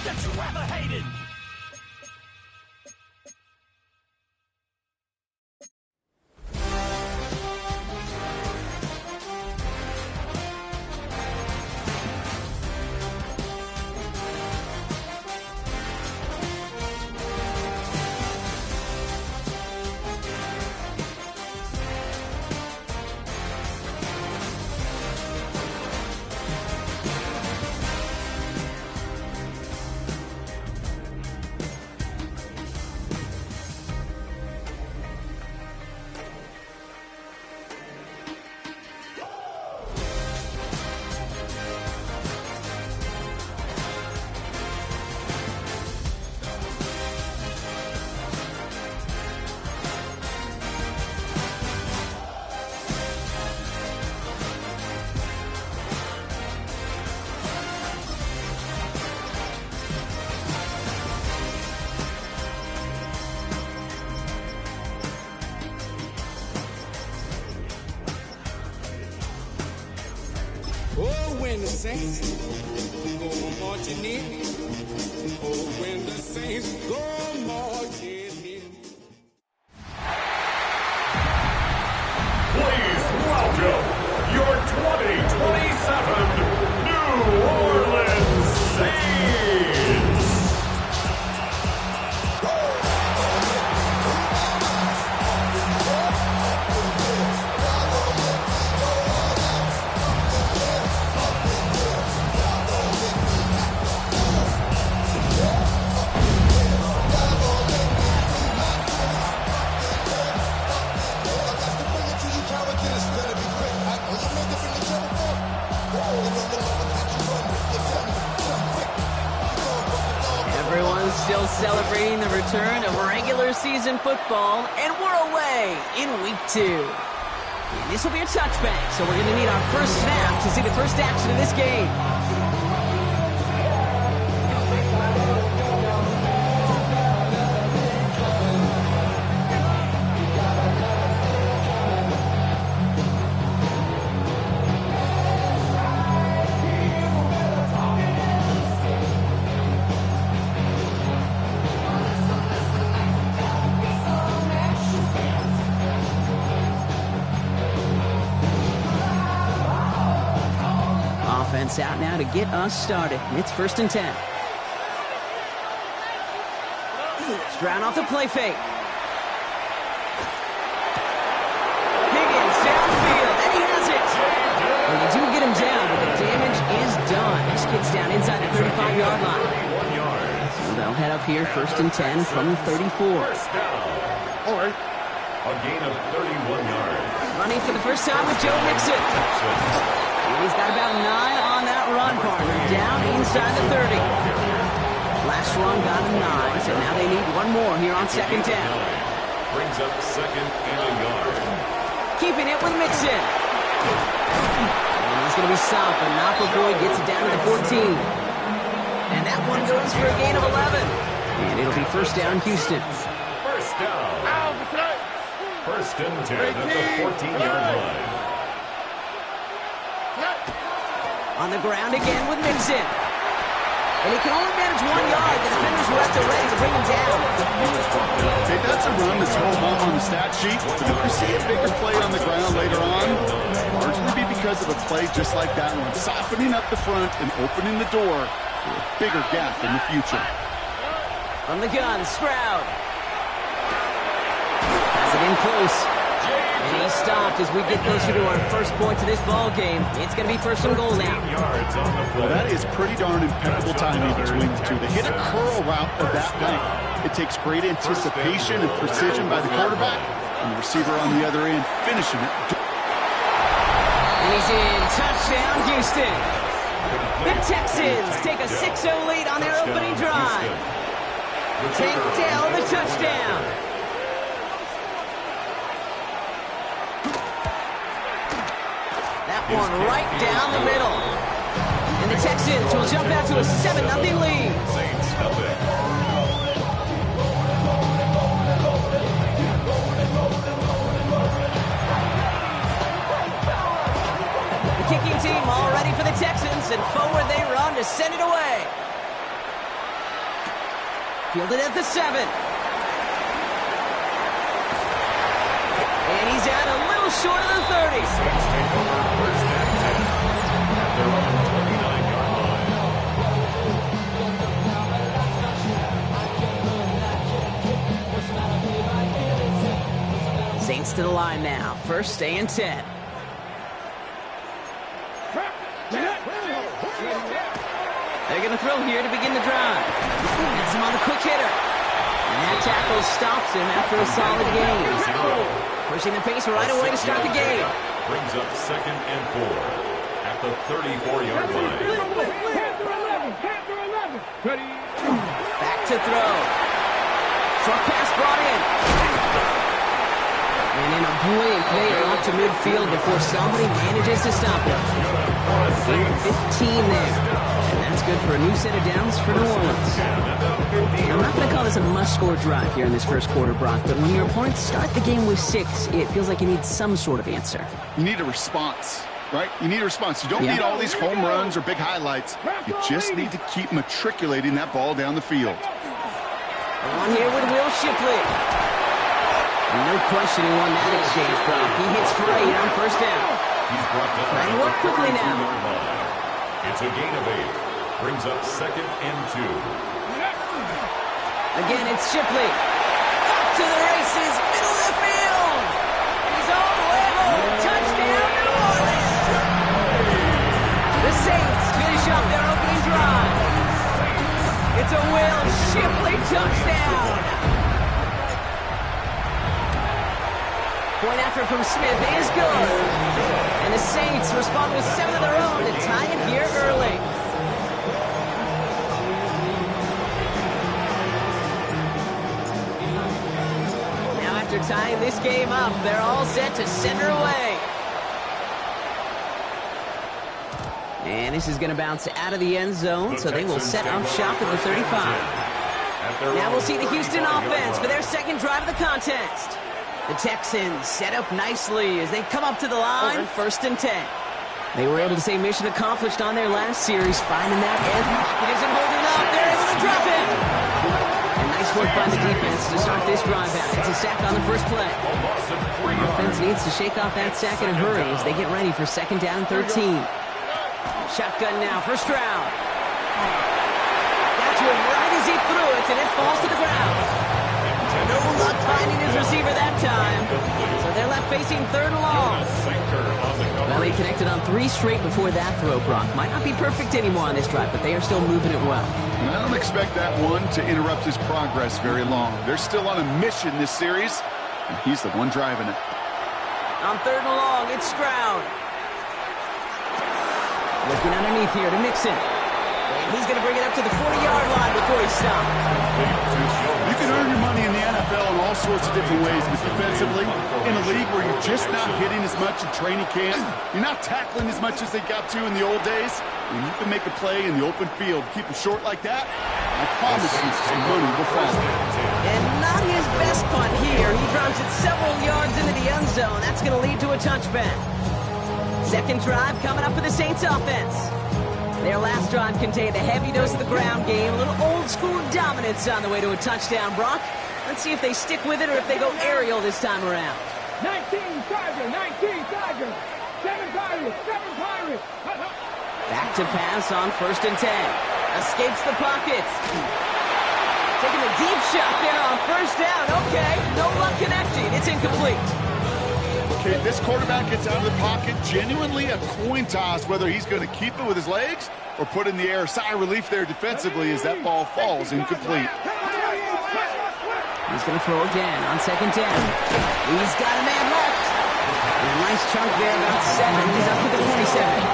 that you ever hated. Oh, when the saints go marching in. Oh, when the saints go marching in. Please welcome your 2027 New Orleans Saints. Everyone's still celebrating the return of regular season football, and we're away in week 2. And this will be a touchback, so we're going to need our first snap to see the first action of this game. Offense out now to get us started. It's 1st and 10. Stroud off the play fake. Higgins downfield, and he has it. And they do get him down, but the damage is done. This kid's down inside the 35-yard line. So they'll head up here, 1st and 10 from the 34. All right. A gain of 31 yards. Running for the first time with Joe Mixon. He's got about 9 on that run, partner. Down inside the 30. Last run got him 9, so now they need one more here on 2nd down. Brings up 2nd and a yard. Keeping it with Mixon. And he's going to be stopped, but not before he gets it down to the 14. And that one goes for a gain of 11. And it'll be 1st down, Houston. First down. 1st and 10 at the 14-yard line. On the ground again with Mixon. And he can only manage 1 yard. The defenders were at the ready to bring him down. Hey, that's a run that's rolled home on the stat sheet. But if we see a bigger play on the ground later on, largely be because of a play just like that one, softening up the front and opening the door for a bigger gap in the future. From the gun, Stroud. Has it in close. And he's stopped as we get closer to our first point to this ball game. It's going to be 1st and goal now. Well, that is pretty darn impeccable timing between the two. They hit a curl route of that length. It takes great anticipation and precision by the quarterback, and the receiver on the other end finishing it. And he's in. Touchdown, Houston. The Texans take a 6-0 lead on their opening drive. Tank Dell the touchdown. That one right down the middle. And the Texans will jump out to a 7-0 lead. The kicking team all ready for the Texans, and forward they run to send it away. Fielded at the 7. And he's out a little short of the 30. Saints take over first and 10 at their own 29-yard line. Saints to the line now. First and 10. They're going to throw here to begin the drive. That's him on the quick hitter. And that tackle stops him after a solid gain. Pushing the pace right away to start the game. Brings up second and 4 at the 34-yard line. Back to throw. Short pass brought in. And in a blink, they are off to midfield before somebody manages to stop him. Gain 15 there. And that's good for a new set of downs for New Orleans. I'm not going to call this a must-score drive here in this first quarter, Brock, but when your opponents start the game with 6, it feels like you need some sort of answer. You need a response, right? You need a response. You don't need all these home runs or big highlights. You just need to keep matriculating that ball down the field. On here with Will Shipley. No question he won that exchange, Brock. He hits for 8 on first down. He's brought down Trying to work quickly now. It's a gain of 8. Brings up second and 2. Again, it's Shipley. Off to the races, middle of the field. And he's all the way home. Touchdown, New Orleans. The Saints finish up their opening drive. It's a Will Shipley touchdown. Point after from Smith is good. And the Saints respond with 7 of their own to tie it here early. Now after tying this game up, they're all set to center away. And this is going to bounce out of the end zone, so they will set up shop at the 35. Now we'll see the Houston offense for their second drive of the contest. The Texans set up nicely as they come up to the line, first and 10. They were able to say mission accomplished on their last series, finding that end. Pocket isn't holding up. They're able to drop it. And nice work by the defense to start this drive out. It's a sack on the first play. Offense needs to shake off that sack in a hurry as they get ready for second down 13. Shotgun now, first round. Got to him right as he threw it, and it falls to the ground. No luck finding his receiver that time. So they're left facing third and long. Well, he connected on 3 straight before that throw, Brock. Might not be perfect anymore on this drive, but they are still moving it well. And I don't expect that one to interrupt his progress very long. They're still on a mission this series, and he's the one driving it. On third and long, it's Stroud. Looking underneath here to Mixon. And he's going to bring it up to the 40-yard line before he stops. You can earn your money in the NFL in all sorts of different ways, but defensively, in a league where you're just not hitting as much in training camp, you're not tackling as much as they got to in the old days, when you can make a play in the open field, keep it short like that, I promise you some money will follow. And not his best punt here. He drops it several yards into the end zone. That's going to lead to a touchback. Second drive coming up for the Saints offense. Their last drive contained a heavy dose of the ground game, a little old-school dominance on the way to a touchdown, Brock. Let's see if they stick with it or if they go aerial this time around. 19 Tigers, 19 Tigers, 7 Pirates, 7 Pirates. Back to pass on first and 10. Escapes the pocket. Taking a deep shot there on first down. Okay, no luck connecting. It's incomplete. Okay, this quarterback gets out of the pocket, genuinely a coin toss, whether he's going to keep it with his legs or put in the air. Sigh of relief there defensively as that ball falls incomplete. He's going to throw again on second down. He's got a man left. And a nice chunk there, about 7. He's up to the 27.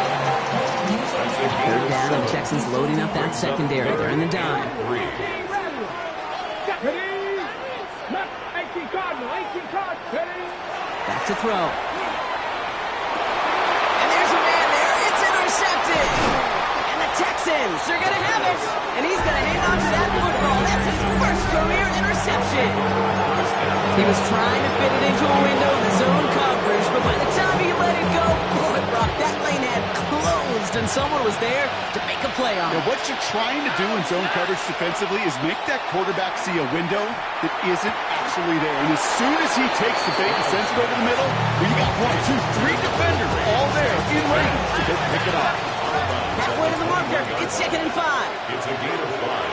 Third down, and the Texans loading up that secondary. They're in the dime. Back to throw. And there's a man there. It's intercepted. And the Texans are going to have it. And he's going to hang on to that football. That's his first career interception. He was trying to fit it into a window in the zone coverage, but by the time he let it go, boy, Brock, that lane had closed closed, and someone was there to make a play on it. Now, what you're trying to do in zone coverage defensively is make that quarterback see a window that isn't actually there. And as soon as he takes the bait and sends it over the middle, well, you got 1, 2, 3 defenders all there in range to pick it off. Halfway to the marker. It's 2nd and 5. It's a gain of 5.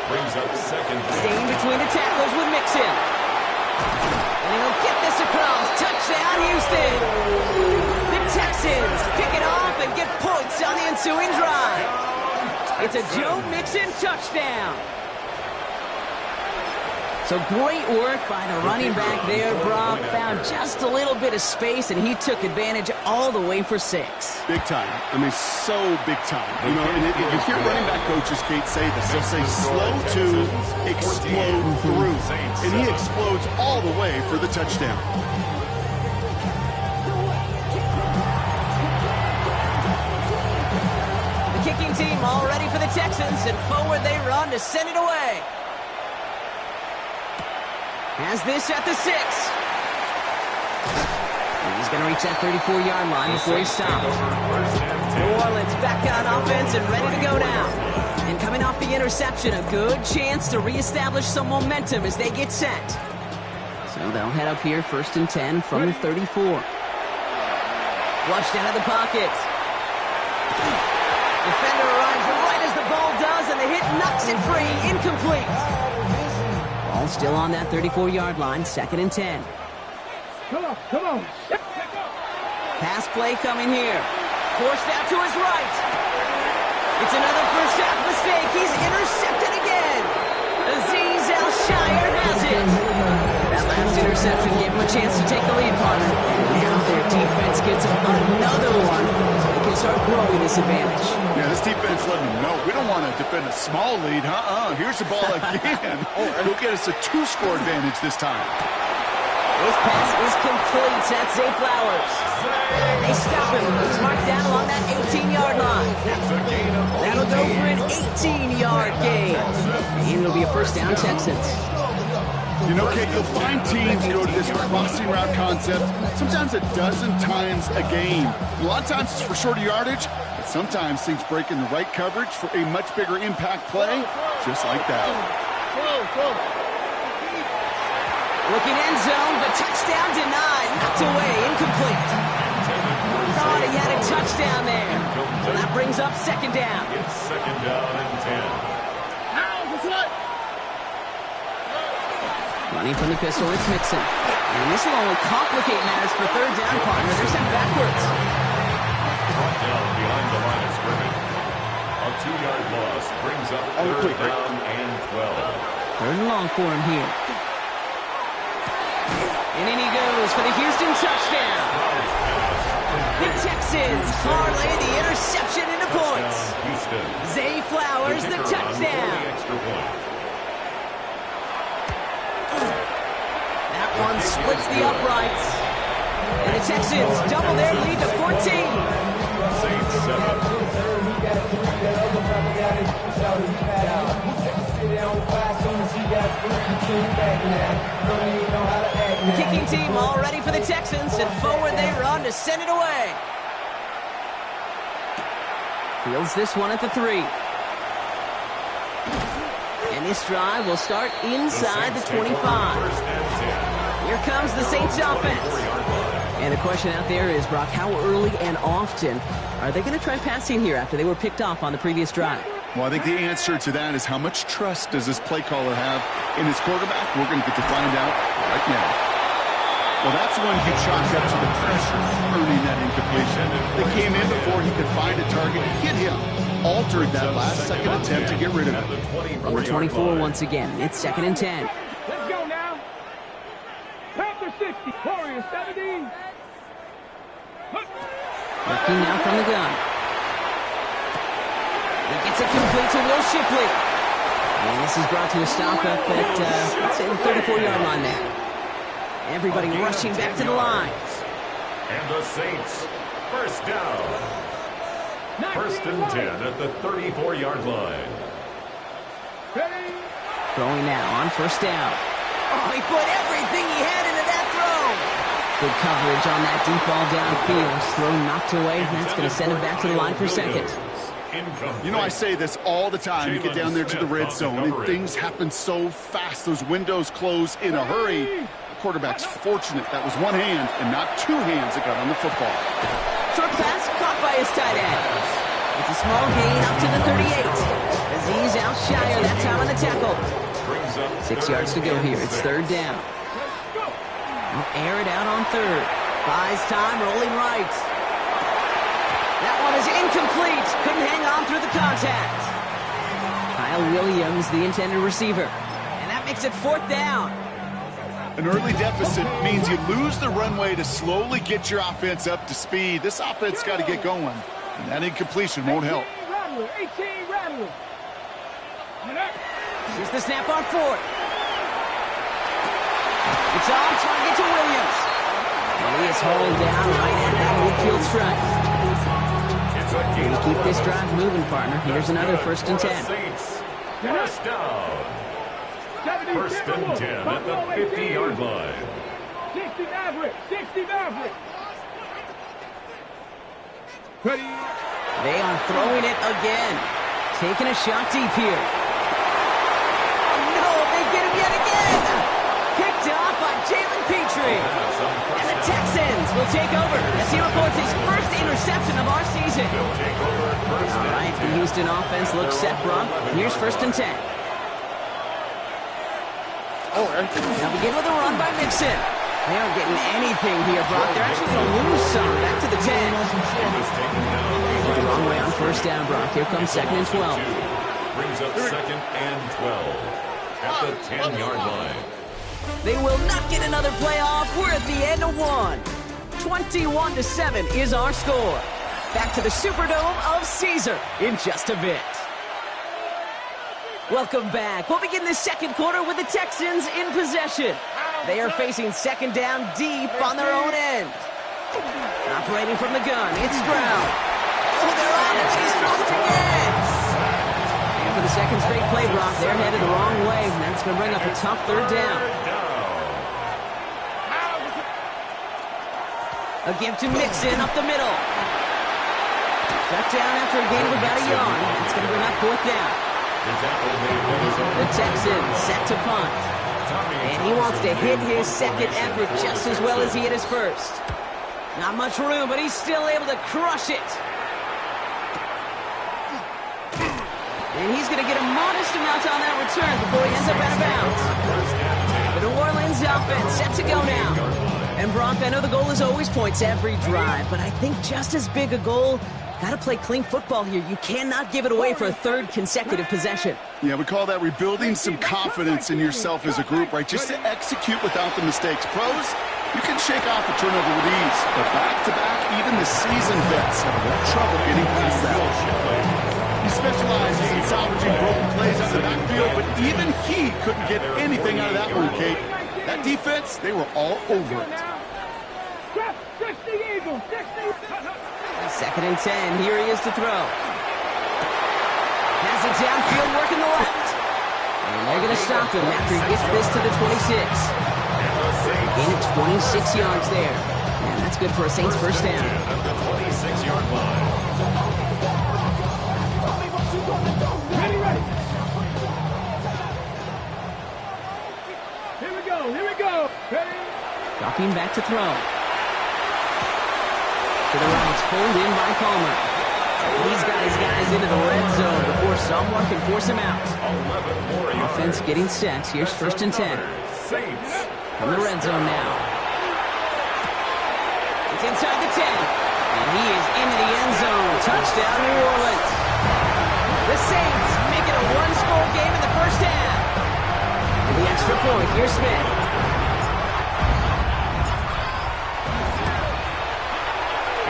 Brings up 2nd down. Staying between the tacklers with Mixon. And he'll get this across. Touchdown, Houston. The Texans pick it off and get points on the ensuing drive. It's a Joe Mixon touchdown. So great work by the running back there, Brock. Found just a little bit of space, and he took advantage all the way for 6. Big time. I mean, so big time. You know, and you hear running back coaches, Kate, say this. They'll say slow to explode through. And he explodes all the way for the touchdown. The kicking team all ready for the Texans, and forward they run to send it away. Has this at the 6. He's going to reach that 34-yard line before he stops. New Orleans back on offense and ready to go now. And coming off the interception, a good chance to reestablish some momentum as they get set. So they'll head up here 1st and 10 from the 34. Flushed out of the pocket. Defender arrives right as the ball does, and the hit knocks it free. Incomplete. Ball still on that 34-yard line, 2nd and 10. Come on. Pass play coming here. Forced out to his right. It's another first half mistake. He's intercepted again. Azeez Al-Shaair has it. That last interception gave him a chance to take the lead, partner. Now their defense gets another one, so they can start growing this advantage. Yeah, this defense letting them know we don't want to defend a small lead. Here's the ball again. Go get us a 2-score advantage this time. This pass is complete. That's Zay Flowers. And they stop him. He's marked down along that 18-yard line. That'll go for an 18-yard gain. And it'll be a first down, Texans. You know, Kate, you'll find teams go to this crossing route concept sometimes a dozen times a game. A lot of times it's for shorter yardage, but sometimes things break in the right coverage for a much bigger impact play, just like that. Looking end zone, but touchdown denied. Knocked away, incomplete. Thought he had a touchdown there. So that brings up 2nd down. It's 2nd down and 10. Running from the pistol, it's Mixon. And this will only complicate matters for 3rd down, partner. They're sent backwards. Brought down behind the line of scrimmage. A 2-yard loss brings up 3rd down and 12. 3rd and long for him here. And in he goes for the Houston touchdown. The Texans parlay the interception into points. Zay Flowers, the touchdown. That one splits the uprights. And the Texans double their lead to 14. Saints 7. The kicking team all ready for the Texans, and forward they run to send it away. Fields this one at the 3. And this drive will start inside the 25. Here comes the Saints offense. And the question out there is, Brock, how early and often are they going to try passing here after they were picked off on the previous drive? Well, I think the answer to that is how much trust does this play caller have in his quarterback? We're going to get to find out right now. Well, that's one he chalked up to the pressure, earning that incompletion. They came in before he could find a target, hit him, altered that last-second attempt to get rid of it. Number 24 once again. It's 2nd and 10. Let's go now. Panther 60, Warriors 70. Looking now from the gun. He gets it complete to Will Shipley. And this is brought to a stop up at, let's say, the 34-yard line there. Everybody rushing back to the line. And the Saints, first down. 1st and 10 at the 34-yard line. Throwing now on 1st down. Oh, he put everything he had into that throw. Good coverage on that deep ball downfield. Throw knocked away. That's going to send him back to the line for second. You know, I say this all the time. You get down there to the red zone, and things happen so fast. Those windows close in a hurry. The quarterback's fortunate that was one hand and not two hands that got on the football. Short pass caught by his tight end. It's a small gain up to the 38. Azeez Al-Shaair that time on the tackle. 6 yards to go here. It's third down. He'll air it out on third. Buys time, rolling right. That one is incomplete. Couldn't hang on through the contact. Kyle Williams, the intended receiver. And that makes it fourth down. An early deficit means you lose the runway to slowly get your offense up to speed. This offense got to get going, and that incompletion won't help. 18 Rattler. Here's the snap on fourth. It's on target to Williams. And he is hauled down right at that midfield stripe. Here to keep this drive moving, partner. Here's another 1st and 10. First down. First and 10 at the 50-yard line. 60 Maverick. 60 Maverick. Ready. They are throwing it again. Taking a shot deep here. Oh, no, they get him yet again. Picked off by Jalen Petrie. And the Texans will take over as he records his first interception of our season. All right, the Houston offense looks set, Brock. Here's 1st and 10. Now begin with a run by Mixon. They aren't getting anything here, Brock. They're actually going to lose some. Back to the 10. The wrong way on 1st down, Brock. Here comes 2nd and 12. Brings up 2nd and 12 at the 10-yard line. They will not get another play off. We're at the end of one. 21-7 is our score. Back to the Superdome of Caesar in just a bit. Welcome back. We'll begin the second quarter with the Texans in possession. They are facing 2nd down deep on their own end. Operating from the gun, it's Stroud. Oh, they're on it. He's dropped again. And for the second straight play, Brock, they're headed the wrong way. And that's going to bring up a tough 3rd down. A give to Mixon up the middle. Shut down after a gain of about a yard. That's going to bring up 4th down. The Texans set to punt. And he wants to hit his second effort just as well as he hit his first. Not much room, but he's still able to crush it. And he's going to get a modest amount on that return before he ends up out of bounds. The New Orleans offense set to go now. And Brock, I know the goal is always points every drive, but I think just as big a goal, got to play clean football here. You cannot give it away for a 3rd consecutive possession. Yeah, we call that rebuilding some confidence in yourself as a group, right? Just to execute without the mistakes. Pros, you can shake off a turnover with ease, but back-to-back, even the seasoned vets have trouble getting past that. He specializes in salvaging broken plays out of the backfield, but even he couldn't get anything out of that one, Kate. That defense, they were all over it. 60 Eagles. 60. 2nd and 10. Here he is to throw. Has it downfield, working the left. And they're going to stop him after he gets this to the 26. Gain of 26 yards there. And that's good for a Saints 1st down. At the 26-yard line. Ready. Here we go. Ready. Dropping back to throw. To the right, pulled in by Palmer. He's got his guys into the red zone before someone can force him out. Offense getting set. Here's 1st and 10. From the red zone now. It's inside the 10. And he is into the end zone. Touchdown, New Orleans. The Saints make it a one-score game in the 1st half. With the extra point, here's Smith.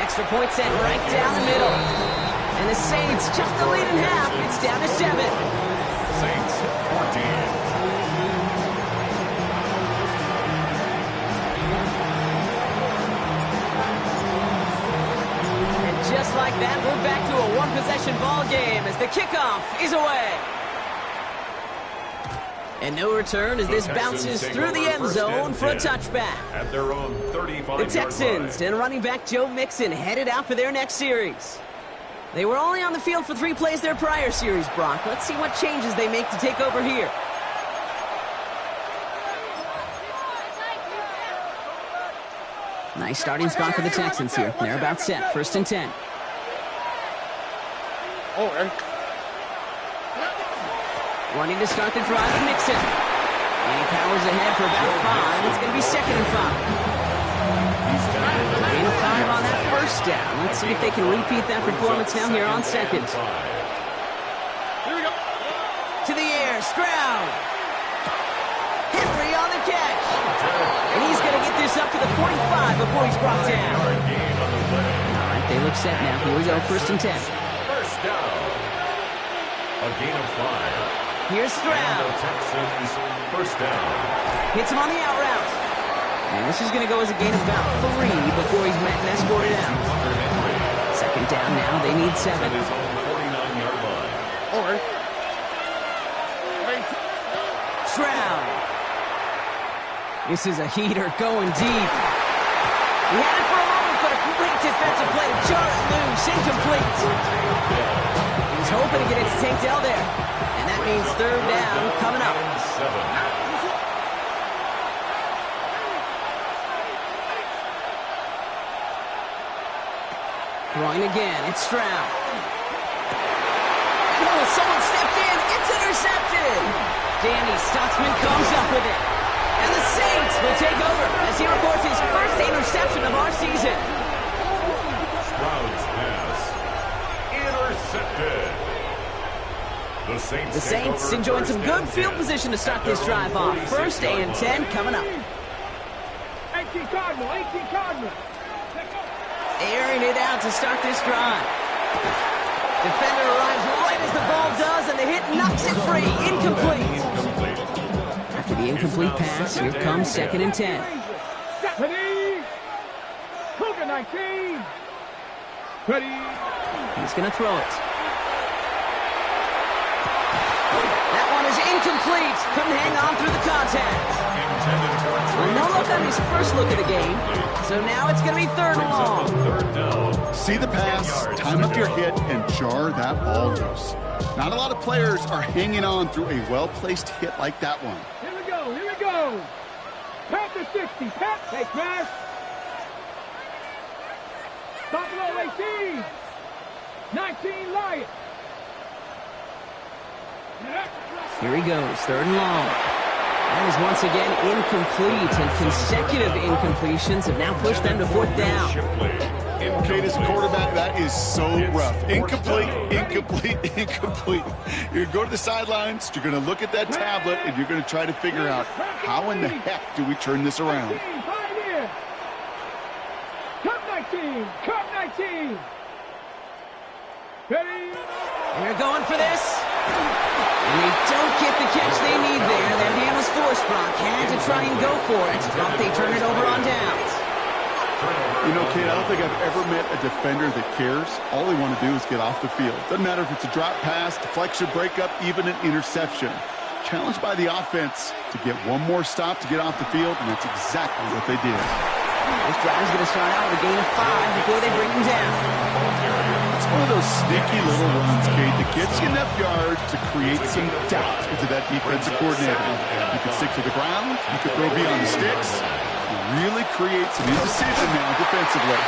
Extra point set right down the middle. And the Saints just the lead in half. It's down to 7. Saints 14. Just like that, we're back to a one-possession ball game as the kickoff is away. And no return as this bounces through the end zone for a touchback. At their own 35-yard The Texans and running back Joe Mixon headed out for their next series. They were only on the field for 3 plays their prior series, Brock. Let's see what changes they make to take over here. Nice starting spot for the Texans here. They're about set. 1st and 10. Running to start the drive with Mixon. And he powers ahead for about 5. It's going to be 2nd and 5. Gain of 5 on that first down. Let's see if they can repeat that performance now here on 2nd. To the air, Stroud. Henry on the catch. And he's going to get this up to the 45 before he's brought down. All right, they look set now. Here we go, 1st and 10. First down. A gain of 5. Here's Stroud. The Texans, first down. Hits him on the out route. And this is going to go as a gain of about 3 before he's met and escorted out. 2nd down now. They need 7. At his own 49-yard line. Stroud. This is a heater going deep. He had it for a moment, but a great defensive play to jar it loose. Incomplete. He was hoping to get it to Tank Dell there. And that means 3rd down coming up. Throwing again, it's Stroud. Oh, someone stepped in. It's intercepted. Danny Stutzman comes up with it. And the Saints will take over as he records his first interception of our season. Stroud's pass. Intercepted. The Saints enjoying some good field position to start this drive off. 1st and 10 coming up. 18 Cardinal, 18 Cardinal. Airing it out to start this drive. Defender arrives right as the ball does, and the hit knocks it free. Incomplete. After the incomplete pass, here comes 2nd and 10. Ready. Cougar 19. Ready. He's going to throw it. That one is incomplete. Couldn't hang on through the contact. Well, no look on his first look of the game. So now it's going to be 3rd and long. See the pass, time up your hit, and jar that ball loose. Not a lot of players are hanging on through a well-placed hit like that one. Here we go, here we go. Pat the 60, Pat, take pass. Buffalo 18. 19 Lions. Here he goes, 3rd and long. That is once again incomplete, and consecutive incompletions have now pushed them to 4th down. Kate, as a quarterback, that is so rough. Incomplete, incomplete, incomplete. You're going to go to the sidelines, you're going to look at that tablet, and you're going to try to figure out how in the heck do we turn this around. Cup 19, Cup 19. Ready? They're going for this. And they don't get the catch they need there. Their hand was forced, Brock. Had to try and go for it. Brock, they turn it over on downs. You know, Kate, I don't think I've ever met a defender that cares. All they want to do is get off the field. Doesn't matter if it's a drop pass, deflection, breakup, even an interception. Challenged by the offense to get one more stop to get off the field, and that's exactly what they did. This drive is going to start out with a gain of 5 before they bring him down. It's one of those sneaky little runs, Kate, that gets you enough yards to create some doubt into that defensive coordinator. You can stick to the ground, you can throw beyond the sticks, and really create some indecision now defensively.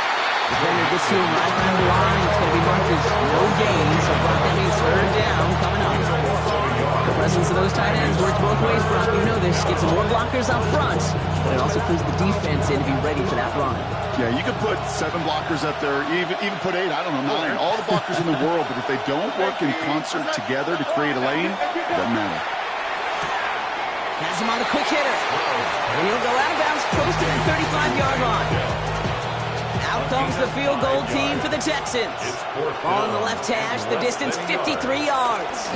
Defender gets to him right around the line. It's going to be marked as no gain, so Brock, that means 3rd down coming up. The presence of those tight ends works both ways, Brock. You know this. Gets some more blockers up front, but it also puts the defense in to be ready for that run. Yeah, you can put 7 blockers up there, even put 8, I don't know, 9, all the blockers in the world, but if they don't work in concert together to create a lane, it doesn't matter. Has him on the quick hitter. And he'll go out of bounds close to the 35-yard line. Out comes the field goal team for the Texans. Ball in the left hash, the distance 53 yards.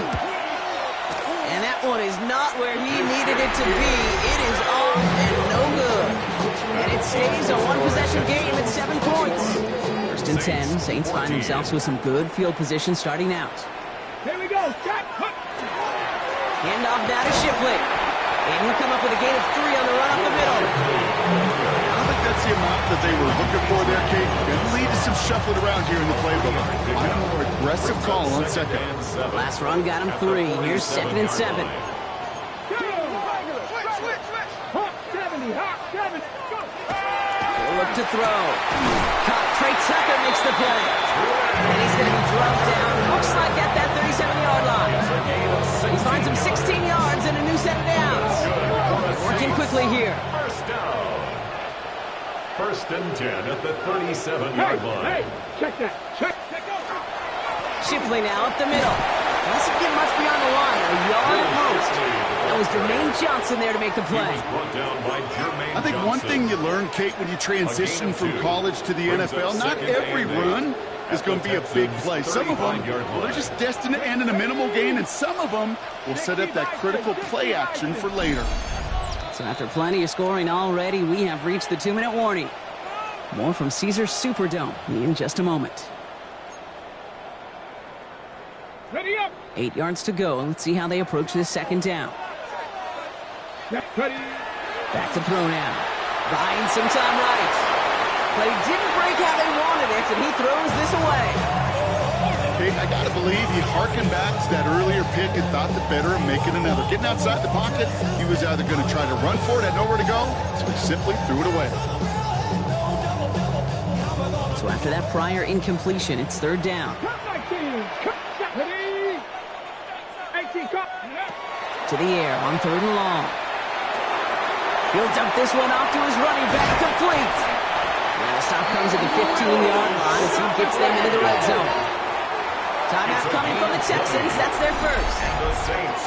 And that one is not where he needed it to be. It is off and no good. And it stays a one-possession game at 7 points. 1st and 10, Saints find themselves with some good field position starting out. Here we go, shot, put. Hand off now to Shipley. And he'll come up with a gain of 3 on the run up the middle. I don't think that's the amount that they were looking for there, Kate. Going to lead to some shuffling around here in the playbook. A more aggressive call on second. Last run got him 3. Here's 2nd and 7. Hawk 70, Hawk 70, go! He'll look to throw. Caught. Trey Tucker makes the play. And he's going to be drugged down. Looks like at that 37-yard line. He finds him 16 yards and a new set of downs. Working quickly here. First down. 1st and 10 at the 37-yard line. Hey, check that. Check. Shipley now up the middle. Doesn't get much beyond the line. A yard at most. That was Jermaine Johnson there to make the play. I think one thing you learn, Kate, when you transition from college to the NFL, not every run is going to be a big play. Some of them, well, they're just destined to end in a minimal gain, and some of them will set up that critical play action for later. So after plenty of scoring already, we have reached the 2-minute warning. More from Caesars Superdome in just a moment. Ready up. 8 yards to go. Let's see how they approach this 2nd down. Ready. Back to throw now. Buying some time right. But he didn't break how they wanted it, and he throws this away. Kate, I got to believe he harkened back to that earlier pick and thought the better of making another. Getting outside the pocket, he was either going to try to run for it, had nowhere to go, so he simply threw it away. So after that prior incompletion, it's 3rd down. Ready. 18, cut. To the air on 3rd and long. He'll dump this one off to his running back, complete. And the stop comes at the 15-yard line as he gets them into the red zone. Timeout coming from the Texans. That's their first.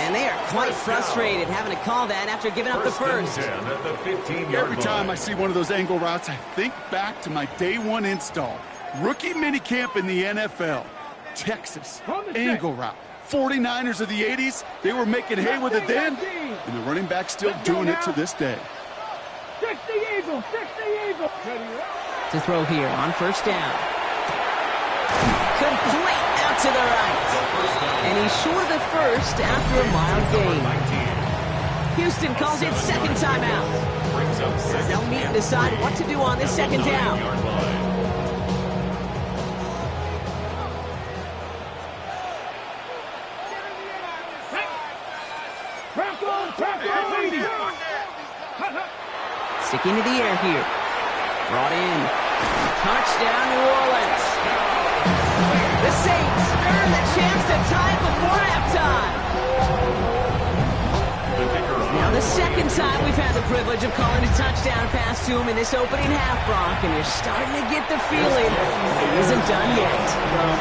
And they are quite frustrated having to call that after giving up the first. Every time I see one of those angle routes, I think back to my day 1 install. Rookie minicamp in the NFL. Texas, angle route. 49ers of the 80s, they were making hay with it then, and the running back still doing it to this day. 60 Eagles, 60 Eagles. To throw here on 1st down. Complete out to the right. And he's short of the first after a mild gain. Houston calls it 2nd timeout. As they'll meet and decide what to do on this 2nd down. Sticking to the air here. Brought in. Touchdown, New Orleans. The Saints earn the chance to tie it before halftime. Now the 2nd time we've had the privilege of calling a touchdown pass to him in this opening half, Brock, and you're starting to get the feeling he isn't done yet.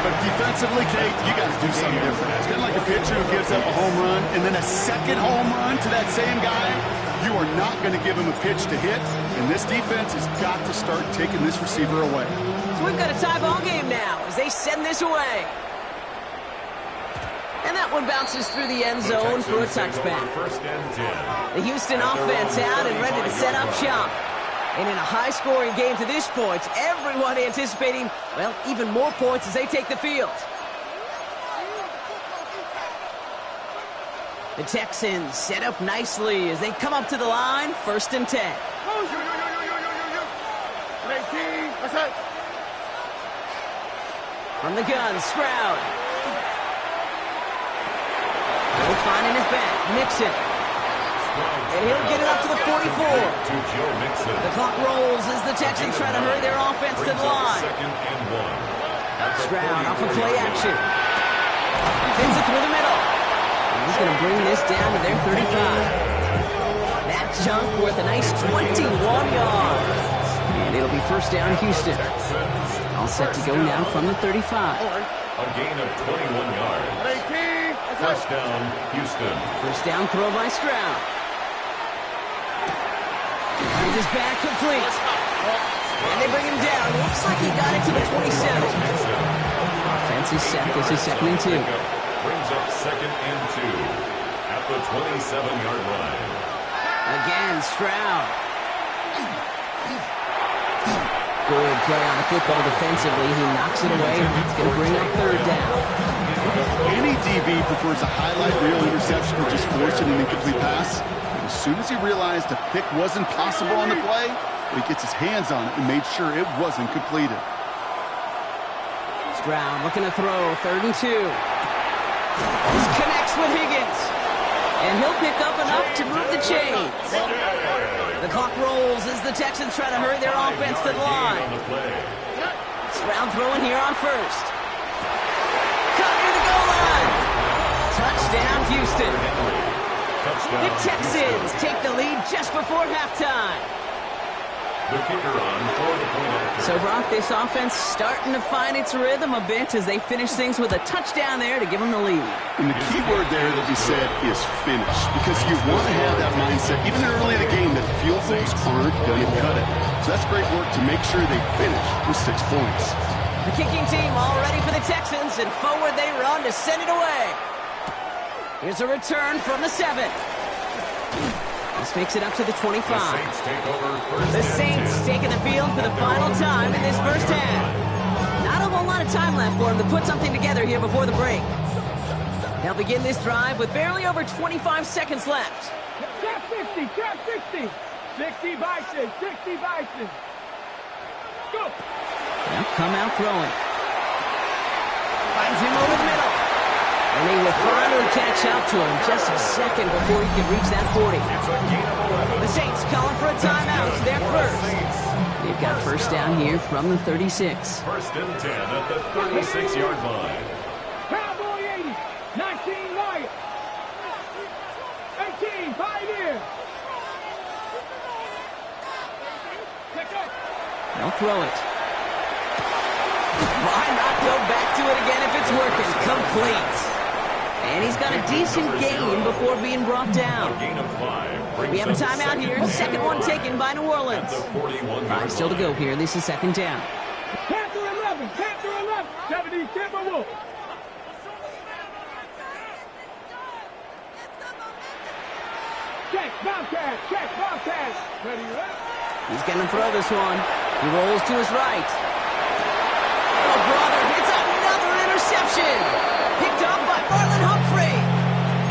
But defensively, Kate, you got to do something different. It's kind of like a pitcher who gives up a home run and then a 2nd home run to that same guy. You are not going to give him a pitch to hit, and this defense has got to start taking this receiver away. So we've got a tie ball game now as they send this away. And that one bounces through the end zone for a touchback. The Houston offense out and ready to set up shop. And in a high-scoring game to this point, everyone anticipating, well, even more points as they take the field. The Texans set up nicely as they come up to the line, 1st and 10. From the gun, Stroud. He'll find in his back, Mixon. And he'll get it up to the 44. The clock rolls as the Texans try to hurry their offense to the line. Stroud off of play action. Fins it through the middle. He's going to bring this down to their 35. That chunk worth a nice 21 yards. And it'll be 1st down, Houston. All set to go now from the 35. A gain of 21 yards. 1st down, Houston. 1st down throw by Stroud. Finds his back complete. And they bring him down. Looks like he got it to the 27. Offense is set. This is 2nd and 2. Brings up 2nd and 2 at the 27-yard line. Again, Stroud. Good play on the football defensively. He knocks it away. It's going to bring up 3rd down. Any DB prefers a highlight reel interception or just forcing an incomplete pass. soon as he realized a pick wasn't possible on the play, he gets his hands on it and made sure it wasn't completed. Stroud looking to throw, 3rd and 2. This connects with Higgins. And he'll pick up enough to move the chains. The clock rolls as the Texans try to hurry their offense to the line. Stroud throwing here on 1st. Cut near the goal line. Touchdown, Houston. The Texans take the lead just before halftime. The kicker on for the point. So, Brock, this offense starting to find its rhythm a bit as they finish things with a touchdown there to give them the lead. And the key word there that you said is finish, because you want to have that mindset, even early in the game, that field goals aren't going to cut it. So that's great work to make sure they finish with 6 points. The kicking team all ready for the Texans, and forward they run to send it away. Here's a return from the 7. This makes it up to the 25. The Saints taking the field for the final time in this first half. Not a whole lot of time left for them to put something together here before the break. They'll begin this drive with barely over 25 seconds left. Trap 50, trap 60. 60 Bison, 60 Bison. Go. They'll come out throwing. Finds him over the middle. And they will finally catch up to him just a second before he can reach that 40. The Saints calling for a timeout. They're first. They've got first down here from the 36. 1st and 10 at the 36-yard line. Cowboy 80, 19 Lions. 18 Pioneers. Pick up. They'll throw it. Why not go back to it again if it's working? Complete. And he's got a decent gain before being brought down. We have a timeout here. Second one taken by New Orleans. 5 still to go here. This is 2nd down. Panther 11, Panther 11. 70 Timberwolves. Check, Bobcat, check, Bobcat. Ready, right? He's going to throw this one. He rolls to his right. Oh, brother, it's another interception. Picked up by Marlon Humphrey.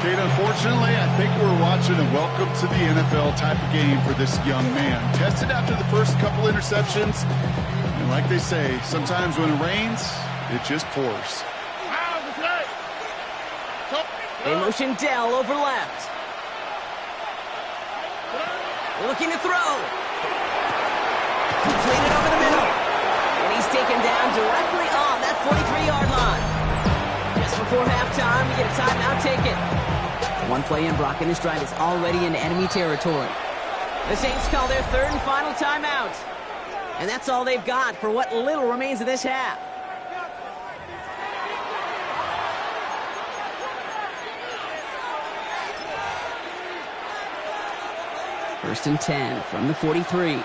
Kate, unfortunately, I think we're watching a welcome to the NFL type of game for this young man. Tested after the first couple interceptions. And like they say, sometimes when it rains, it just pours. They motion Dell over left. Looking to throw. Completed over the middle. And he's taken down directly on that 43-yard line. Just before halftime, we get a timeout taken. One play in, Brock, and this drive is already in enemy territory. The Saints call their 3rd and final timeout. And that's all they've got for what little remains of this half. First and 10 from the 43.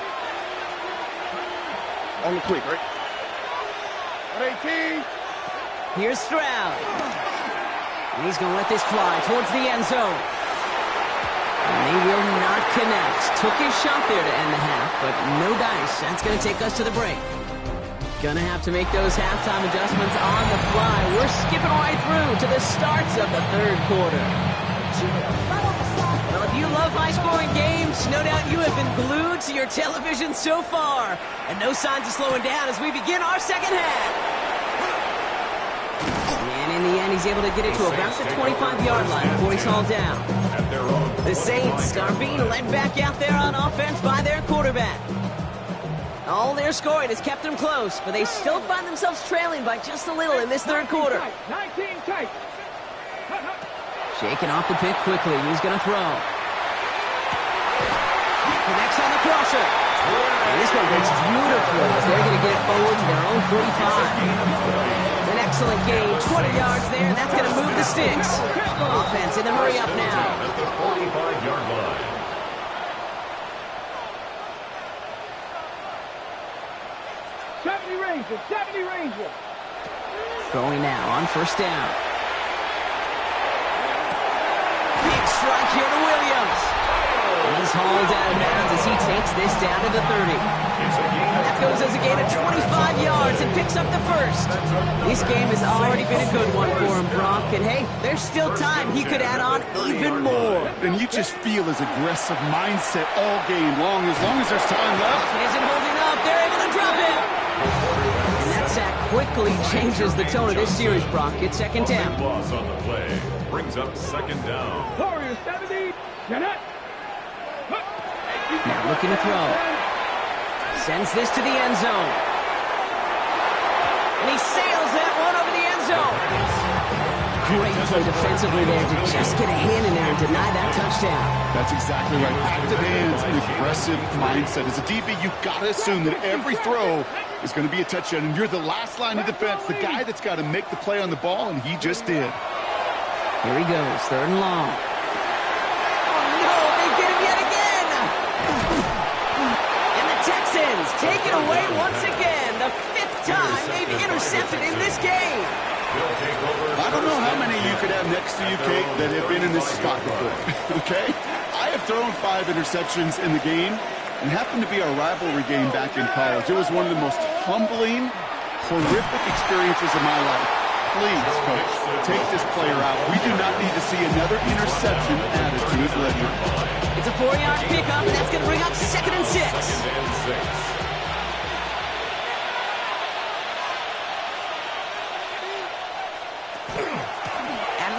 On the quick, right? 18. Here's Stroud. And he's going to let this fly towards the end zone. And they will not connect. Took his shot there to end the half, but no dice. That's going to take us to the break. Going to have to make those halftime adjustments on the fly. We're skipping right through to the starts of the 3rd quarter. Well, if you love high-scoring games, no doubt you have been glued to your television so far. And no signs of slowing down as we begin our 2nd half. And in the end, he's able to get it to about the 25-yard line before he's hauled down. The Saints are being led back out there on offense by their quarterback. All their scoring has kept them close, but they still find themselves trailing by just a little in this 3rd quarter. 19 tight. Shaking off the pick quickly. He's going to throw. Connects on the crosser. And this one breaks beautifully as they're going to get it forward to their own 45. An excellent gain. 20 yards there, and that's going to move the sticks. Offense in the hurry up now. At the 45-yard line. Rangers, 70 Rangers. Throwing now on 1st down. Big strike here to Williams. And he's hauled out of bounds as he takes this down to the 30. That goes as a gain of 25 yards and picks up the first. This game has already been a good one for him, Brock. And hey, there's still time. He could add on even more. And you just feel his aggressive mindset all game long as there's time left. Isn't holding up. They're able to drop it. And that sack quickly changes the tone of this series, Brock. It's second down. Loss on the play brings up second down. Warriors 70. Janet. Now looking to throw. Sends this to the end zone. And he sails that one over the end zone. Great play defensively there to just get a hand in there and deny that touchdown. That's exactly right. Active hands and aggressive mindset. As a DB, you've got to assume that every throw is going to be a touchdown. And you're the last line of defense, the guy that's got to make the play on the ball, and he just did. Here he goes, third and long. Oh, no, they get him yet again. And the Texans take it away once again. The fifth time they've intercepted in this game. I don't know how many you could have next to you, Kate, that have been in this spot before, okay? I have thrown 5 interceptions in the game, and happened to be our rivalry game back in college. It was one of the most humbling, horrific experiences of my life. Please, coach, take this player out. We do not need to see another interception added to his ledger. It's a 4-yard pickup, and that's going to bring up 2nd and 6.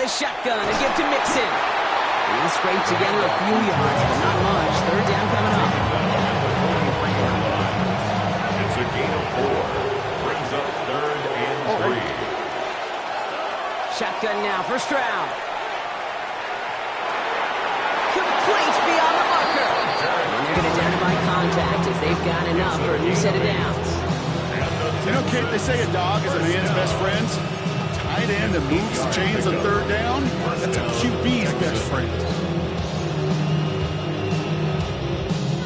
The shotgun to give to Mixon. He'll scrape together a few yards, but not much. Third down coming up. It's a gain of 4. Brings up 3rd and 3. Shotgun now for Stroud. Complete beyond the marker. And they're going to down by contact as they've got enough for a new set of downs. You know, Kate, they say a dog is a man's best friend. Tight end that moves the chains on third down, that's a QB's best friend.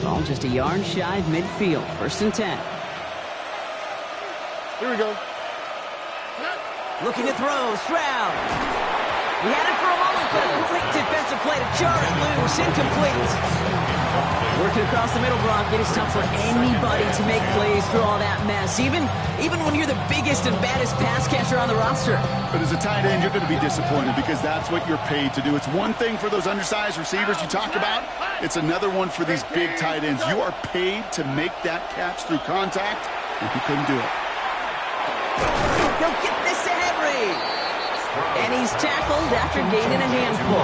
Ball just a yard shy of midfield. 1st and 10. Here we go. Looking to throw. Stroud. He had it for a moment, but a great defensive play to jar it loose. Incomplete. Working across the middle, Brock, it is tough for anybody to make plays through all that mess, even when you're the biggest and baddest pass catcher on the roster. But as a tight end, you're going to be disappointed because that's what you're paid to do. It's one thing for those undersized receivers you talk about. It's another one for these big tight ends. You are paid to make that catch through contact, and he couldn't do it. He'll get this to Henry. And he's tackled after gaining a handful.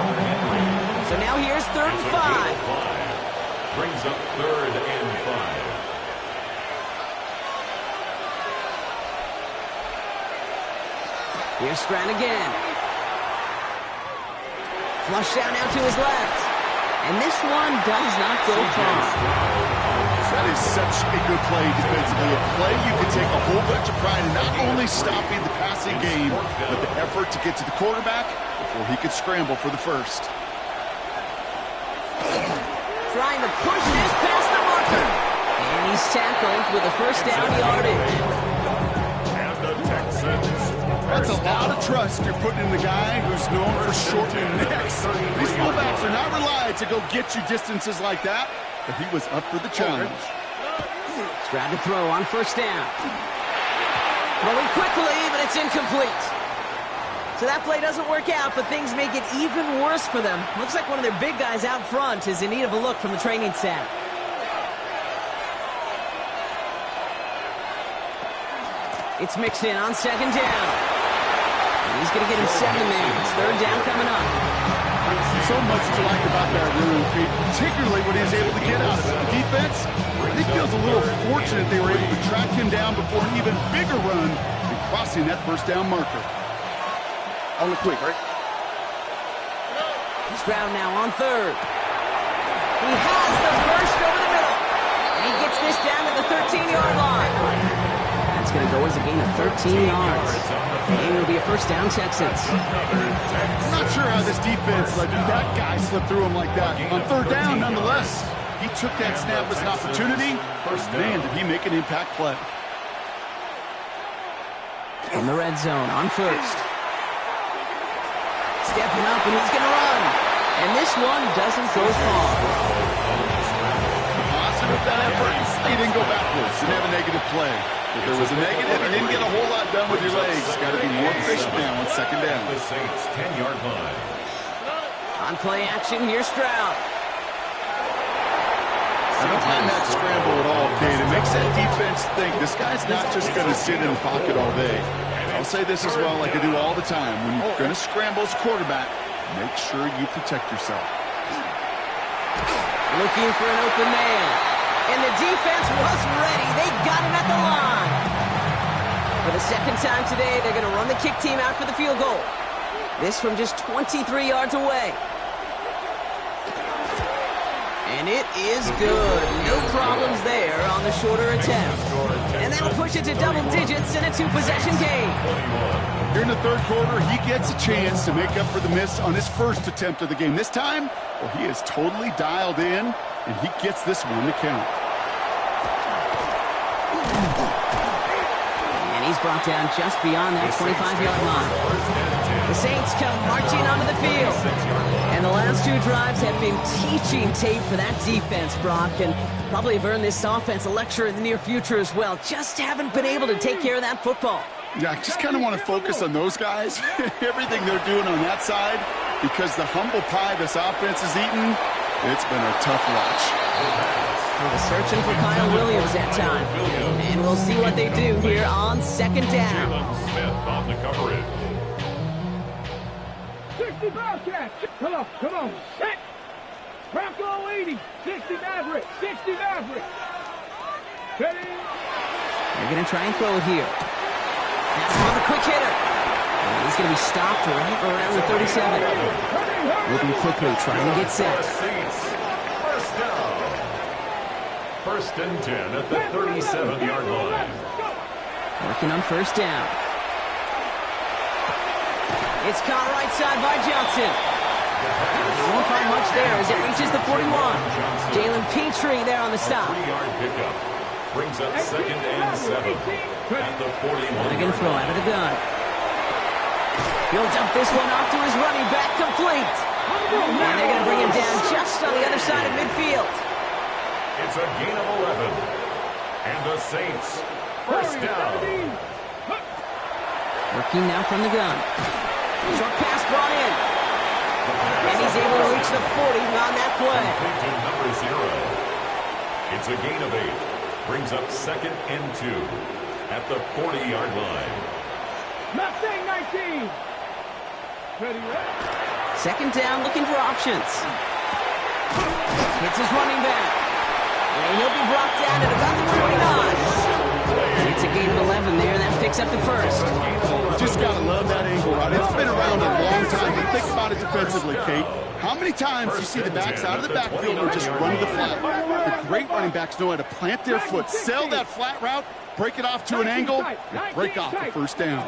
So now here's 3rd and 5. Brings up 3rd and 5. Here's Stroud again. Flush down now to his left. And this one does not go far. That is such a good play defensively. A play you can take a whole bunch of pride in not only stopping the passing game, but the effort to get to the quarterback before he could scramble for the first. Trying to push this past the marker. And he's tackled with a 1st down yardage. And the Texans. That's a lot of trust you're putting in the guy who's known for shortening necks. These fullbacks are not relied to go get you distances like that, but he was up for the challenge. Stroud to throw on 1st down. Throwing quickly, but it's incomplete. So that play doesn't work out, but things make it even worse for them. Looks like one of their big guys out front is in need of a look from the training staff. It's mixed in on 2nd down. And he's going to get him 7 there. It's 3rd down coming up. So much to like about that run, particularly when he was able to get out of it. The defense, he feels a little fortunate they were able to track him down before an even bigger run and crossing that 1st down marker. On the quick, right? Stroud now on 3rd. He has the first over the middle. And he gets this down to the 13-yard line. That's going to go as a gain of 13 yards. And it'll be a 1st down, Texans. I'm not sure how this defense let that guy slip through him like that. On 3rd down, nonetheless, he took that snap as an opportunity. Man, did he make an impact play. In the red zone on 1st. Stepping up, and he's going to run. And this one doesn't go far. Positive didn't go backwards. Didn't have a negative play. If there was a negative, you didn't get a whole lot done with your legs. Got to be more efficient now on second down. The Saints 10-yard line. On play action, here's Stroud. I don't mind that scramble at all, Kate. It makes that defense think this guy's not just going to sit in the pocket all day. I'll say this as well, like I do all the time. When you're going to scramble as a quarterback, make sure you protect yourself. Looking for an open man. And the defense was ready. They got him at the line. For the second time today, they're going to run the kick team out for the field goal. This from just 23 yards away. And it is good. No problems there on the shorter attempt. And that'll push it to double digits in a two-possession game. Here in the third quarter, he gets a chance to make up for the miss on his first attempt of the game. This time, well, he is totally dialed in, and he gets this one to count. And he's brought down just beyond that 25-yard line. The Saints come marching onto the field. And the last two drives have been teaching tape for that defense, Brock, and probably have earned this offense a lecture in the near future as well. Just haven't been able to take care of that football. Yeah, I just kind of want to focus on those guys, everything they're doing on that side, because the humble pie this offense is eating, it's been a tough watch. Well, searching for Kyle Williams that time. And we'll see what they do here on second down. Smith on the coverage. 60 Bobcats. Come on. Set. Bronco 80. 60 Maverick. 60 Maverick. Ready. They're going to try and throw it here. That's another quick hitter. And he's going to be stopped right around the 37. Moving quickly, trying to get set. First down. First and 10 at the 37-yard line. Working on first down. It's caught right side by Johnson. He won't find much there as it reaches the 41. Jalen Petrie there on the stop. 3-yard pickup. Brings up second and 7 at the 41. They're going to throw out of the gun. He'll dump this one off to his running back, complete. And they're going to bring him down just on the other side of midfield. It's a gain of 11. And the Saints, first down. Working now from the gun. Short pass brought in. And he's able to reach the 40 on that play. To number 0. It's a gain of 8. Brings up second and 2 at the 40-yard line. Mustang 19. Ready. Second down, looking for options. Hits his running back. And he'll be brought down at about the 29. It's a gain of 11 there. That picks up the first. Just got to love that angle route. It's been around a long time, but think about it defensively, Kate. How many times do you see the backs out of the backfield or just run to the flat? The great running backs know how to plant their foot, sell that flat route, break it off to an angle, and break off the first down.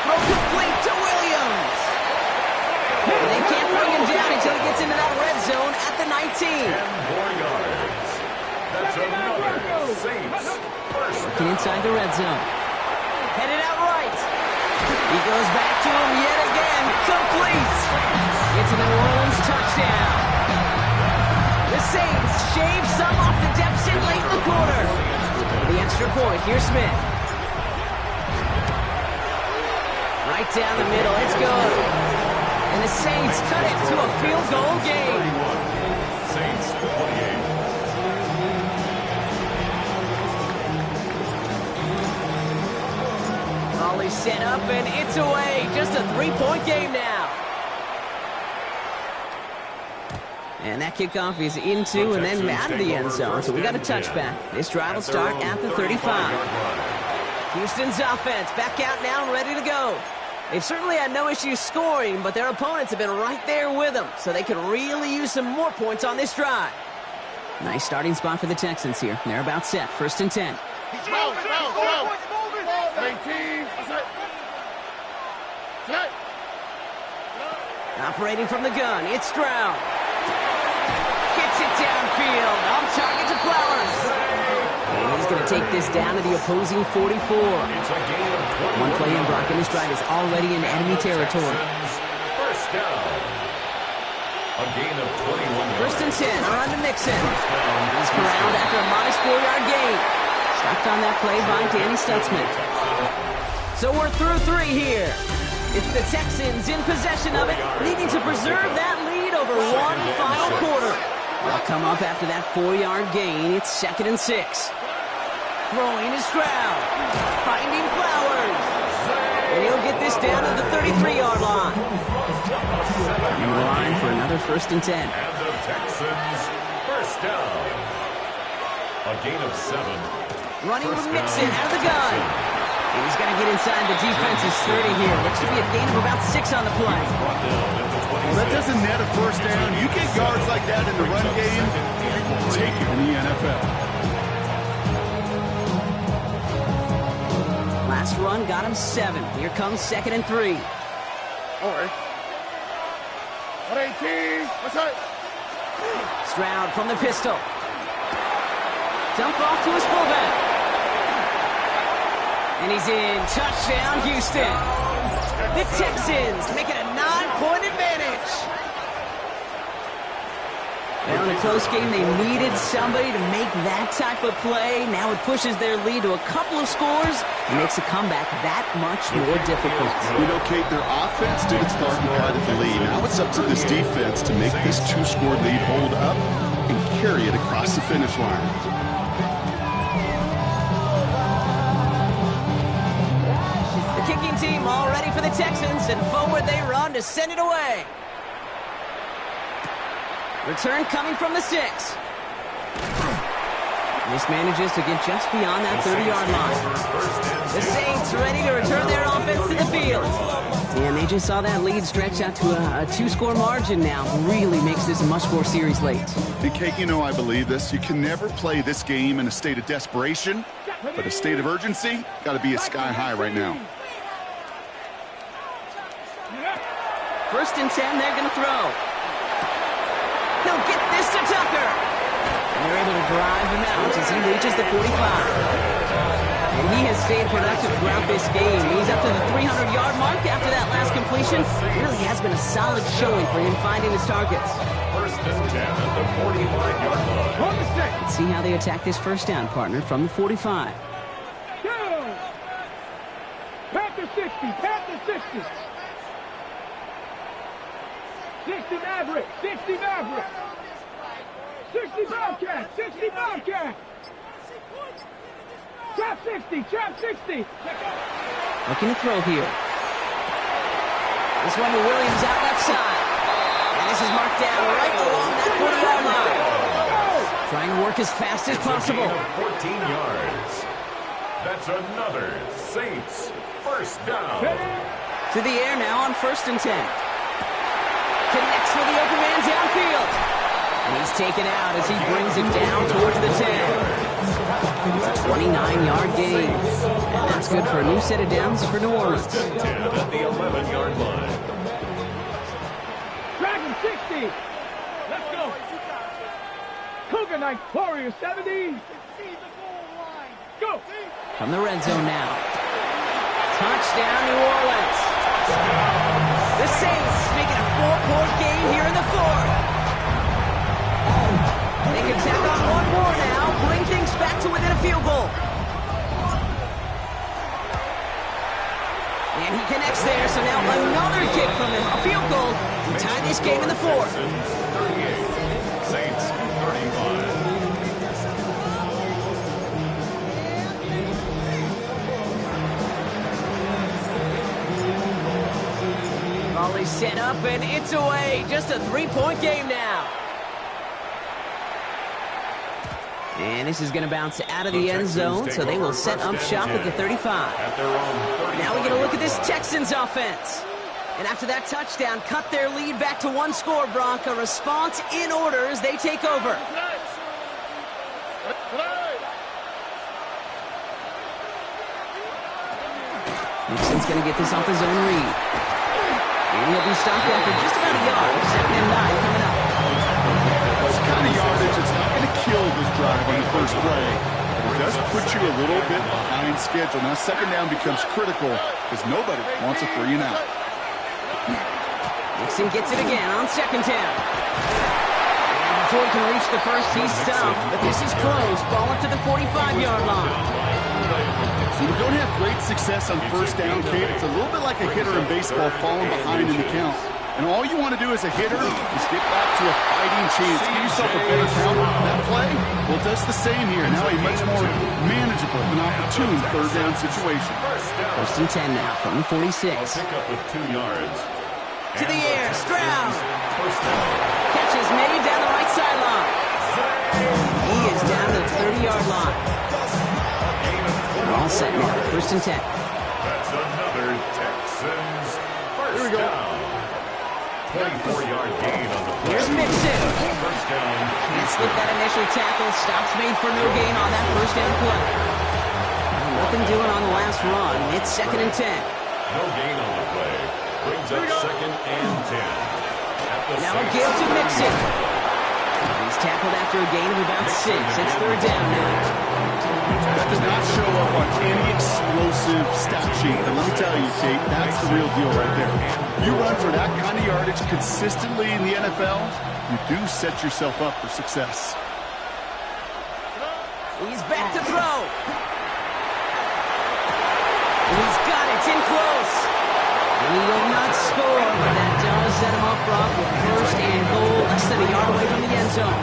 Throw complete to Williams. And they can't bring him down until he gets into that red zone at the 19. 10 more yards. That's another Saints first. Working inside the red zone. Headed out right. He goes back to him yet again. Complete. It's a New Orleans touchdown. The Saints shave some off the deficit late in the quarter. The extra point, here's Smith. Right down the middle, it's good. And the Saints cut it to a field goal game. Saints 28. Volley set up and it's away. Just a 3-point game now. And that kickoff is into and then out of the end zone. So we got a touchback. This drive will start at the 35. Houston's offense back out now, ready to go. They've certainly had no issues scoring, but their opponents have been right there with them, so they could really use some more points on this drive. Nice starting spot for the Texans here. They're about set. First and 10. Operating from the gun, it's Stroud. Gets it downfield. On target to Flowers. And he's going to take this down to the opposing 44. One play in, Brock, and this drive is already in enemy territory. First down. A gain of 21 yards. First and 10, on to Mixon. He's corralled after a modest 4-yard gain. Stopped on that play by Danny Stutzman. So we're through 3 here. It's the Texans in possession of it, needing to preserve that lead over one final quarter. They'll come up after that 4-yard gain. It's 2nd and 6. Throwing is Stroud. Finding Flowers. And he'll get this down to the 33-yard line. In the line for another 1st and 10. And the Texans first down. A gain of 7. Running with Mixon out of the gun. And he's got to get inside the defense's 30 here. Looks to be a gain of about 6 on the play. Well, that doesn't net a first down. You get yards like that in the run game, you will take it in the NFL. Last run got him 7. Here comes 2nd and 3. All right. 118. What's that? Stroud from the pistol. Dump off to his fullback. And he's in. Touchdown, Houston. The Texans make it a 9-point advantage. Well, in a close game, they needed somebody to make that type of play. Now it pushes their lead to a couple of scores and makes a comeback that much more difficult. You know, Kate, their offense did its part and added the lead. Now it's up to this defense to make this 2-score lead hold up and carry it across the finish line. Kicking team all ready for the Texans, and forward they run to send it away. Return coming from the 6. This manages to get just beyond that 30-yard line. The Saints ready to return their offense to the field. And they just saw that lead stretch out to a 2-score margin now. Really makes this a must-score series late. And Kate, you know I believe this. You can never play this game in a state of desperation, but a state of urgency got to be a sky high right now. 1st and 10, they're going to throw. He'll get this to Tucker. And they're able to drive him out as he reaches the 45. And he has stayed productive throughout this game. He's up to the 300-yard mark after that last completion. It really has been a solid showing for him finding his targets. 1st and 10 at the 45-yard line. Let's see how they attack this first down, partner, from the 45. Panther 60, Panther 60. 60 Maverick, 60 Maverick. 60 Bobcat, 60 Bobcat. Trap 60, trap 60. Looking to throw here. This one to Williams out left side. And this is marked down right along that 40-yard line. Trying to work as fast as possible. 14 yards. That's another Saints first down. To the air now on 1st and 10. Connects with the open man downfield. And he's taken out as he brings it down towards the 10. It's a 29-yard gain. And that's good for a new set of downs for New Orleans. 10 at the 11-yard line. Dragon 60. Let's go. Cougar Knight Warrior 70. Go. From the red zone now. Touchdown, New Orleans. The Saints making a 4-point game here in the 4th. They can tack on one more now, bring things back to within a field goal. And he connects there, so now another kick from him, a field goal, to tie this game in the 4th. 38, Saints 35. Volley set up, and it's away. Just a 3-point game now. And this is going to bounce out of the end zone, so they will set up shop at the 35. Now we get a look at this Texans offense. And after that touchdown, cut their lead back to 1 score, Brock. A response in order as they take over. Nixon's going to get this off his own read. And he'll be stopped after just about a yard. 2nd and 9 coming up. This kind of yardage, it's not going to kill this drive on the first play, but it does put you a little bit behind schedule. Now, 2nd down becomes critical because nobody wants a 3 and out. Mixon gets it again on second down. And before he can reach the first, he's stopped. But this is close. Ball up to the 45-yard line. So you don't have great success on first down, Kate. It's a little bit like a hitter in baseball falling behind in the count. And all you want to do as a hitter is get back to a fighting chance. Give yourself a better count on that play. Well, it does the same here. Now a much more manageable and opportune third down situation. First and 10 now from the 46. Pick up with 2 yards. To the air, Stroud. Catch is made down the right sideline. He is down to the 30-yard line. We're all set now. First and 10. That's another Texans first down. 24-yard gain on the play. Here's Mixon. First down. Can't slip that initial tackle. Stops made for no gain on that first down play. Nothing doing on the last run. It's second and 10. No gain on the play. Brings up second and 10. Now a give to Mixon. He's tackled after a gain of about 6. It's third down now. That does not show up on any explosive stat sheet. And let me tell you, Kate, that's the real deal right there. You run for that kind of yardage consistently in the NFL, you do set yourself up for success. He's back to throw. He's got it. It's in close. And he will not score, but that does set him up Brock with first and goal, less than a yard away from the end zone.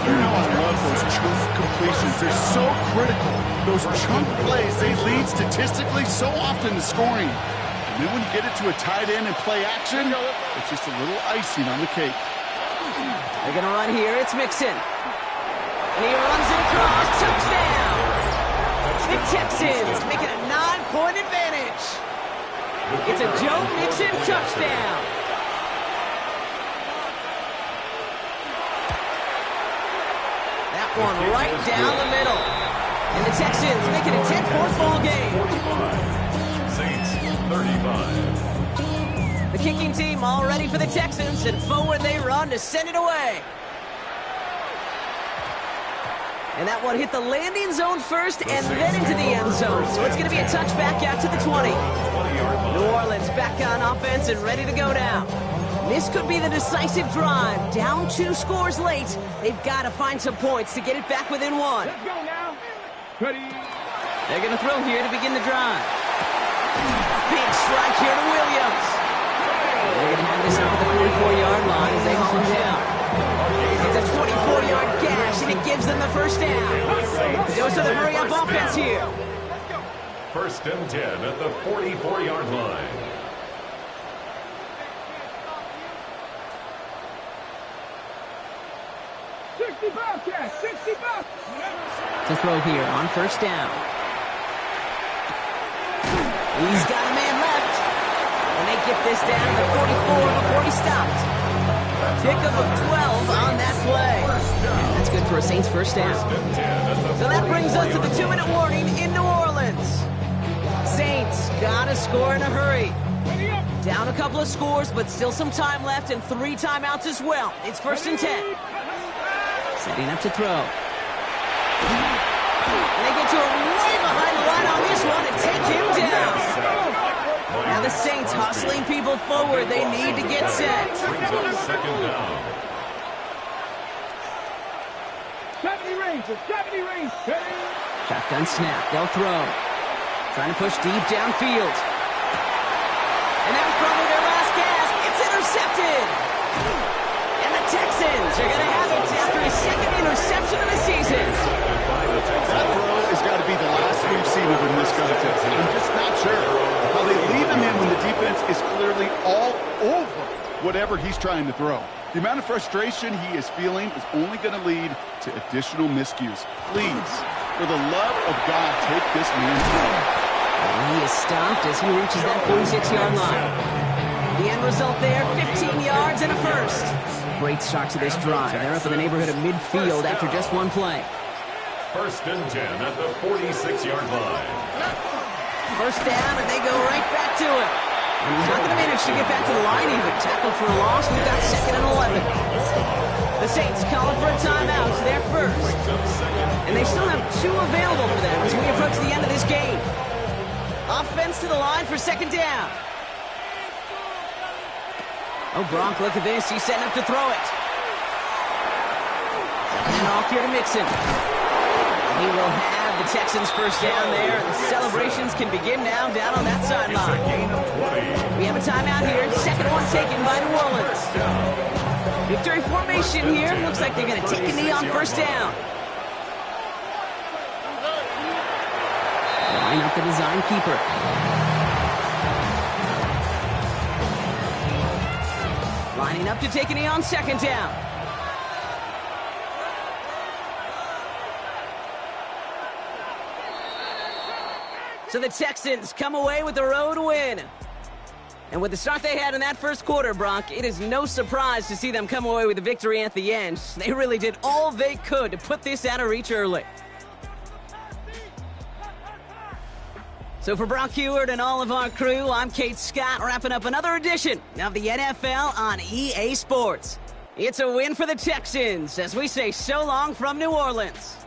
You know I love those chunk completions. They're so critical. Those chunk plays, they lead statistically so often to scoring. And then when you get it to a tight end and play action, it's just a little icing on the cake. They're going to run here. It's Mixon. And he runs it across. Touchdown! The Texans making a 9-point advantage. It's a Joe Mixon touchdown. That one right down the middle. And the Texans make it a 10-point ball game. 45. Saints 35. The kicking team all ready for the Texans, and forward they run to send it away. And that one hit the landing zone first and then into the end zone. So it's going to be a touchback out to the 20. New Orleans back on offense and ready to go now. This could be the decisive drive. Down 2 scores late. They've got to find some points to get it back within 1. Let's go now. Ready. They're going to throw here to begin the drive. Big strike here to Williams. They're going to have this out at the 44-yard line as they haul him down. It's a 24-yard gash, and it gives them the first down. Those are the hurry-up offense here. First and 10 at the 44-yard line. To throw here on first down. He's got a man left. And they get this down to the 44 before he stopped. Pickup of 12 on that play. That's good for a Saints first down. So that brings us to the 2-minute warning in New Orleans. Saints gotta score in a hurry. Down a couple of scores, but still some time left and 3 timeouts as well. It's first and 10. Setting up to throw. And they get to him way behind the line on this one and take him down. Now the Saints hustling people forward. They need to get set. Brings up second down. 70 range. 70 range. Shotgun snap. They'll throw. Trying to push deep downfield. And that was probably their last gasp. It's intercepted. And the Texans are going to have it after his second interception of the season. That throw has got to be the last we've seen of him this contest. I'm just not sure how they leave him in when the defense is clearly all over whatever he's trying to throw. The amount of frustration he is feeling is only going to lead to additional miscues. Please, for the love of God, take this man down. And he is stopped as he reaches that 46-yard line. The end result there, 15 yards and a first. Great start to this drive. They're up in the neighborhood of midfield after just 1 play. First and 10 at the 46-yard line. First down, and they go right back to it. And he's not going to manage to get back to the line even. Tackle for a loss. We've got second and 11. The Saints calling for a timeout. It's their first. And they still have 2 available for them as we approach the end of this game. Offense to the line for second down. Oh, Gronk, look at this. He's setting up to throw it. And off here to Mixon. He will have the Texans first down there. The celebrations can begin now down on that sideline. We have a timeout here. Second one taken by New Orleans. Victory formation here. Looks like they're going to take a knee on first down. Line up the design keeper. Lining up to take a knee on second down. So the Texans come away with the road win. And with the start they had in that first quarter, Brock, it is no surprise to see them come away with a victory at the end. They really did all they could to put this out of reach early. So for Brock Huard and all of our crew, I'm Kate Scott, wrapping up another edition of the NFL on EA Sports. It's a win for the Texans as we say so long from New Orleans.